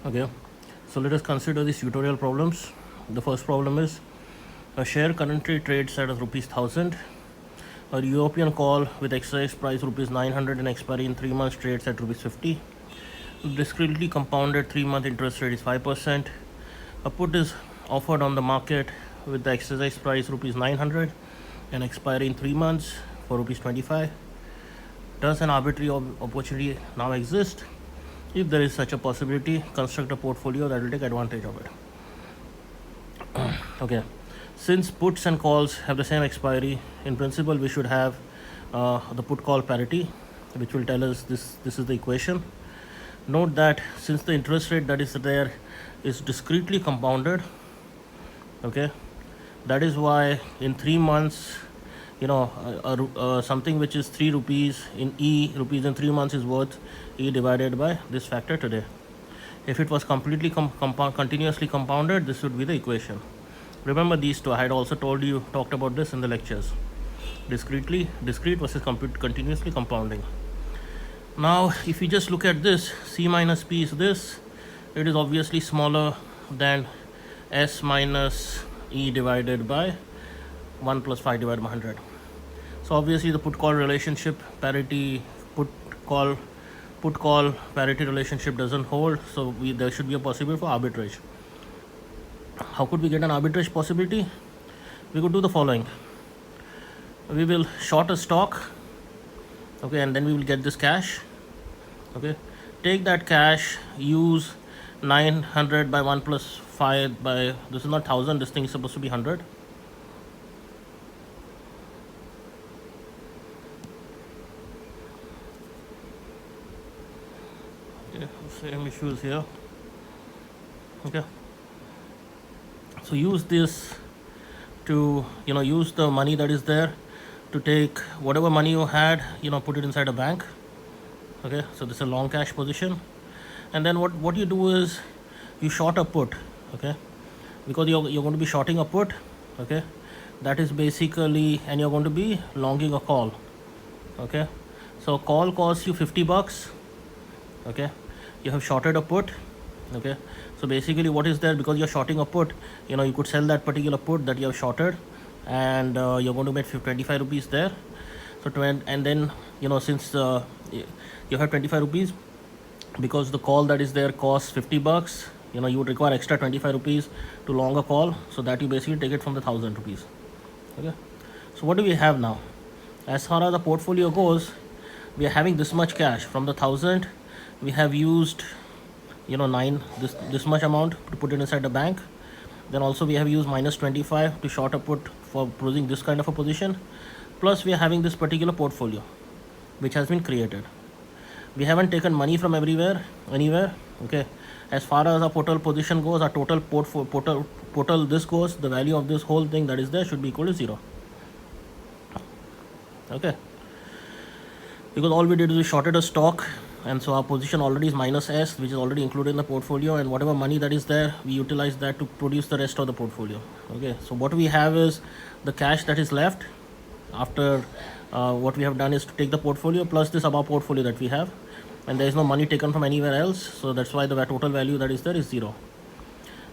Okay, so let us consider these tutorial problems. The first problem is a share currently trades at rupees 1000. A European call with exercise price rupees 900 and expiry in 3 months trades at rupees 50. Discretely compounded 3-month interest rate is 5%. A put is offered on the market with the exercise price rupees 900 and expiry in 3 months for rupees 25. Does an arbitrary opportunity now exist? If there is such a possibility, construct a portfolio that will take advantage of it. Okay, since puts and calls have the same expiry, in principle we should have the put call parity, which will tell us this is the equation. Note that since the interest rate that is there is discretely compounded, okay, that is why in 3 months, something which is 3 rupees in rupees in 3 months is worth E divided by this factor today. If it was completely continuously compounded, this would be the equation. Remember these two. I had also talked about this in the lectures. Discrete versus continuously compounding. Now, if you just look at this, C minus P is this. It is obviously smaller than S minus E divided by 1 plus 5 divided by 100. So obviously the put call relationship parity, put call parity relationship doesn't hold. So there should be a possibility for arbitrage. How could we get an arbitrage possibility? We could do the following. We will short a stock, okay, and then we will get this cash. Okay, take that cash, use 900 by 1 plus 5 by, this is not 1000, this thing is supposed to be 100. Okay, same issues here. Okay, so use this to use the money that is there to take whatever money you had, put it inside a bank. Okay, so this is a long cash position, and then what you do is you short a put. Okay, because you're going to be shorting a put. Okay, that is basically, and you're going to be longing a call. Okay, so a call costs you $50. Okay, you have shorted a put. Okay, so basically what is there, because you're shorting a put, you could sell that particular put that you have shorted, and you're going to make 25 rupees there. So and then since you have 25 rupees, because the call that is there costs $50, you would require extra 25 rupees to long a call, so that you basically take it from the 1000 rupees. Okay, so what do we have now? As far as the portfolio goes, we are having this much cash. From the 1000 we have used this much amount to put it inside the bank. Then also we have used minus 25 to short a put for closing this kind of a position, plus we are having this particular portfolio which has been created. We haven't taken money from anywhere. Okay, as far as our total position goes, our total this goes, the value of this whole thing that is there should be equal to 0. Okay, because all we did is we shorted a stock, and so our position already is minus S, which is already included in the portfolio, and whatever money that is there, we utilize that to produce the rest of the portfolio. Okay, so what we have is the cash that is left after what we have done is to take the portfolio plus this above portfolio that we have, and there is no money taken from anywhere else, so that's why the total value that is there is 0.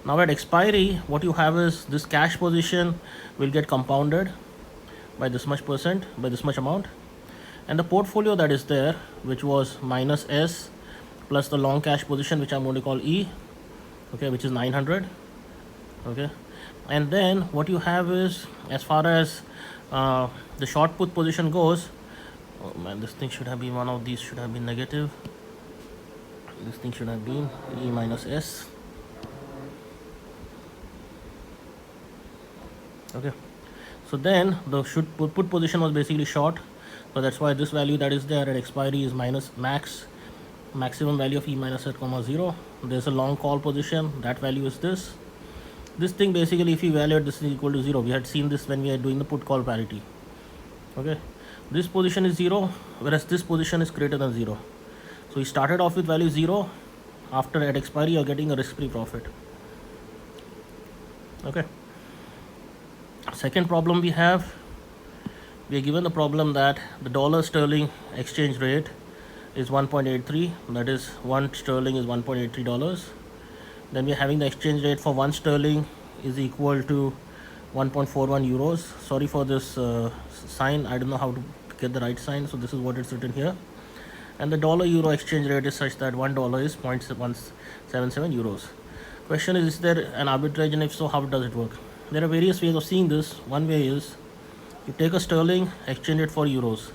Now at expiry, what you have is this cash position will get compounded by this much percent, by this much amount, and the portfolio that is there, which was minus S plus the long cash position, which I'm going to call E, okay, which is 900. Okay, and then what you have is, as far as the short put position goes, oh man, this thing should have been, one of these should have been negative. This thing should have been E minus S. Okay, so then the put position was basically short, so that's why this value that is there at expiry is minus maximum value of E minus S comma 0. There's a long call position, that value is this thing. Basically, if we evaluate this is equal to 0, we had seen this when we are doing the put call parity. Okay, this position is 0, whereas this position is greater than 0. So we started off with value 0. After at expiry, you're getting a risk-free profit. Okay, second problem we are given the problem that the dollar sterling exchange rate is 1.83, that is 1 sterling is $1.83, Then we are having the exchange rate for 1 sterling is equal to 1.41 euros. Sorry for this sign, I don't know how to get the right sign, so this is what it's written here. And the dollar euro exchange rate is such that $1 is 0.177 euros. Question is there an arbitrage, and if so, how does it work? There are various ways of seeing this. One way is you take a sterling, exchange it for euros,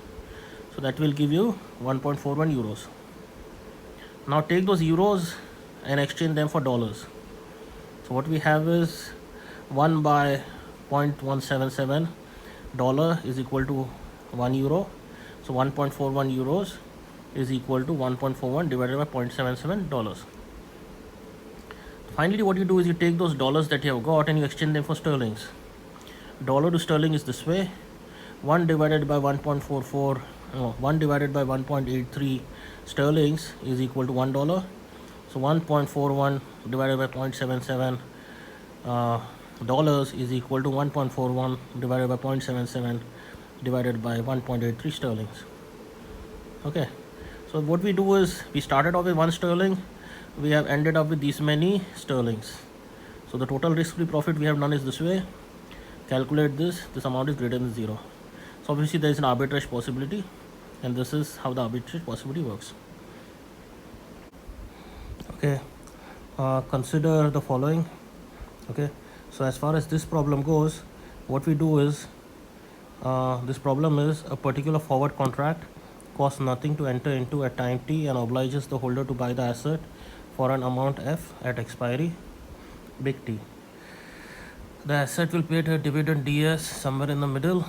so that will give you 1.41 euros. Now take those euros and exchange them for dollars. So what we have is 1 by 0.177 dollar is equal to 1 euro. So 1.41 euros is equal to 1.41 divided by 0.77 dollars. Finally, what you do is you take those dollars that you have got and you exchange them for sterlings. Dollar to sterling is this way: 1 divided by 1.44, 1 divided by 1.83 sterlings is equal to $1. So 1.41 divided by 0.77 dollars is equal to 1.41 divided by 0.77 divided by 1.83 sterlings. Okay, so what we do is we started off with 1 sterling, we have ended up with these many sterlings. So the total risk-free profit we have done is this way. Calculate this amount is greater than 0. So obviously there is an arbitrage possibility, and this is how the arbitrage possibility works. Okay, consider the following. Okay, so as far as this problem goes, what we do is this problem is a particular forward contract costs nothing to enter into at time t and obliges the holder to buy the asset for an amount f at expiry big T. The asset will pay a dividend ds somewhere in the middle,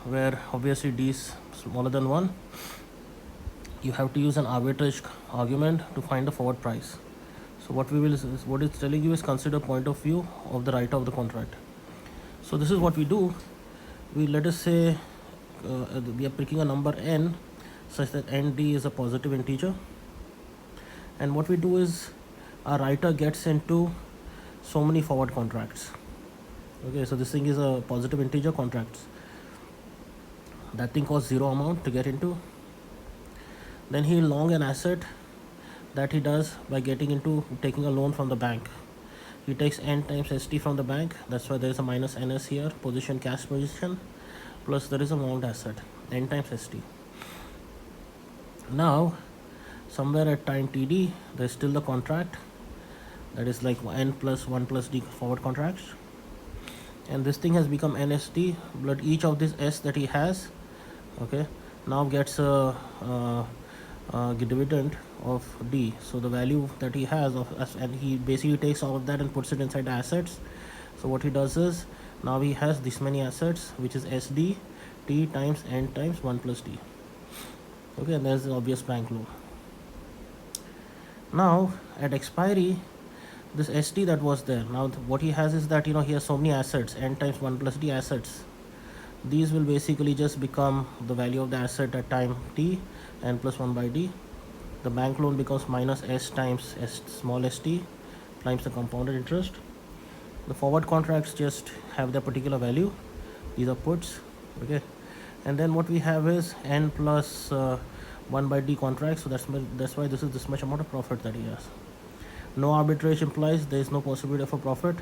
where obviously d is smaller than 1. You have to use an arbitrage argument to find the forward price. So what it's telling you is consider point of view of the writer of the contract. So this is what we do. We let us say we are picking a number n such that nd is a positive integer, and what we do is our writer gets into so many forward contracts. Okay, so this thing is a positive integer contracts. That thing costs 0 amount to get into. Then he will long an asset. That he does by taking a loan from the bank. He takes n times st from the bank. That's why there is a minus ns here, position, cash position, plus there is a longed asset, n times st. Now somewhere at time td there is still the contract, that is like n plus 1 plus d forward contracts, and this thing has become nst, but each of this s that he has, okay, now gets a dividend of d. So the value that he has of s, and he basically takes all of that and puts it inside the assets. So what he does is now he has this many assets, which is sd t times n times 1 plus d. Okay, and there's the obvious bank loan. Now at expiry, this st that was there, now what he has is that, he has so many assets, n times 1 plus d assets. These will basically just become the value of the asset at time t, n plus 1 by d. The bank loan becomes minus s times s small st times the compounded interest. The forward contracts just have their particular value. These are puts. Okay, and then what we have is n plus 1 by d contracts. So that's why this is this much amount of profit that he has. No arbitrage implies there is no possibility of a profit.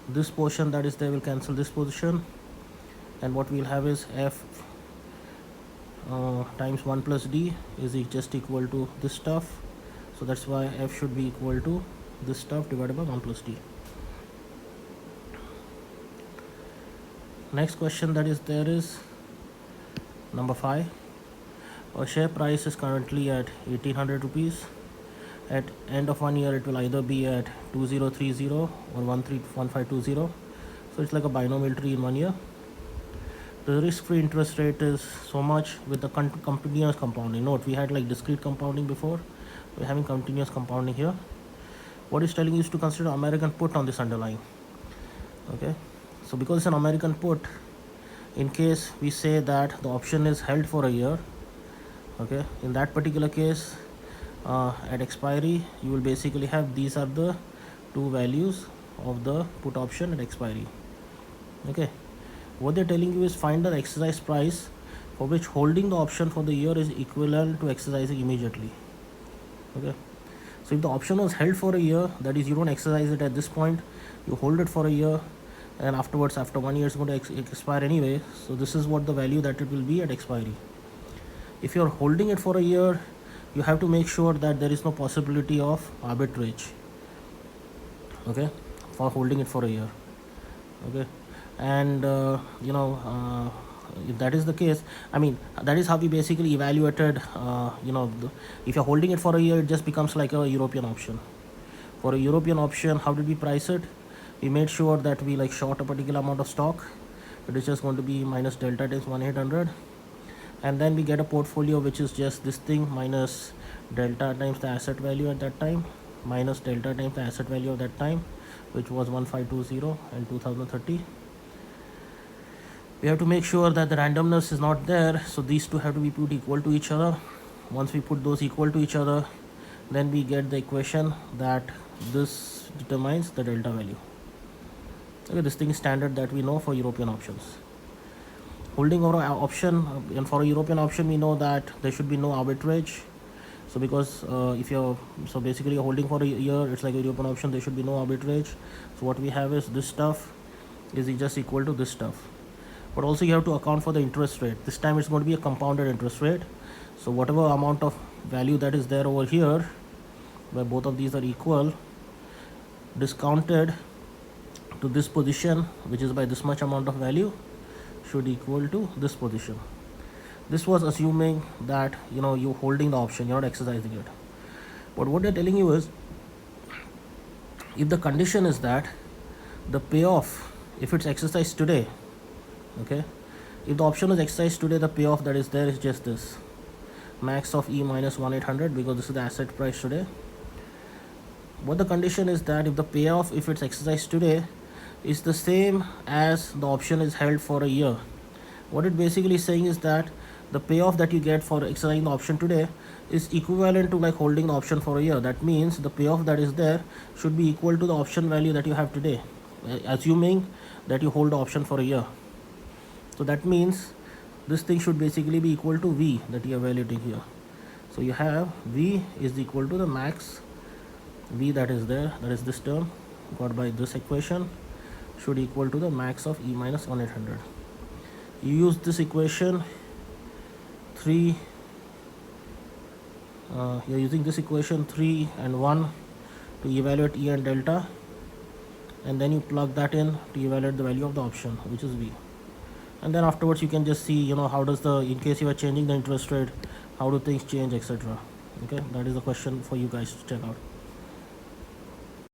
This portion that is there will cancel this position, and what we'll have is f times 1 plus d is just equal to this stuff. So that's why f should be equal to this stuff divided by 1 plus d. Next question that is there is number 5. Our share price is currently at 1800 rupees. At end of 1 year it will either be at 2030 or 1520. So it's like a binomial tree in 1 year. The risk-free interest rate is so much with the continuous compounding. Note, we had like discrete compounding before. We're having continuous compounding here. What it's telling you is to consider American put on this underlying. Okay, so because it's an American put, in case we say that the option is held for a year, okay, in that particular case, at expiry you will basically have these are the two values of the put option at expiry. Okay, what they're telling you is find the exercise price for which holding the option for the year is equivalent to exercising immediately. Okay, so So if the option was held for a year, that is, you don't exercise it at this point, you hold it for a year, and afterwards, after 1 year, it's going to expire anyway. So this is what the value that it will be at expiry. If you're holding it for a year, you have to make sure that there is no possibility of arbitrage, okay, for holding it for a year, okay. And if that is the case, I mean, that is how we basically evaluated, if you're holding it for a year, it just becomes like a European option. For a European option, how did we price it? We made sure that we like short a particular amount of stock. It is just going to be minus delta times 1,800, and then we get a portfolio which is just this thing minus delta times the asset value at that time, minus delta times the asset value of that time, which was 1520 and 2030. We have to make sure that the randomness is not there, so these two have to be put equal to each other. Once we put those equal to each other, then we get the equation that this determines the delta value. Okay, this thing is standard that we know for European options. Holding our option, and for a European option, we know that there should be no arbitrage. So because if you're, so basically you're holding for a year, it's like a European option, there should be no arbitrage. So what we have is this stuff is just equal to this stuff. But also you have to account for the interest rate. This time it's going to be a compounded interest rate. So whatever amount of value that is there over here, where both of these are equal, discounted to this position, which is by this much amount of value, should equal to this position. This was assuming that you're holding the option, you're not exercising it. But what they're telling you is, if the condition is that the payoff, if it's exercised today, okay, if the option is exercised today, the payoff that is there is just this max of E minus 1,800, because this is the asset price today. But the condition is that if the payoff, if it's exercised today, is the same as the option is held for a year. What it basically is saying is that the payoff that you get for exercising the option today is equivalent to like holding the option for a year. That means the payoff that is there should be equal to the option value that you have today, assuming that you hold the option for a year. So that means this thing should basically be equal to V that you are evaluating here. So you have V is equal to the max V that is there, that is this term got by this equation, should equal to the max of E minus 1,800. You use this equation 3, you're using this equation 3 and 1 to evaluate E and delta, and then you plug that in to evaluate the value of the option, which is V. And then afterwards you can just see how does the, in case you are changing the interest rate, how do things change, etc. Okay, that is the question for you guys to check out.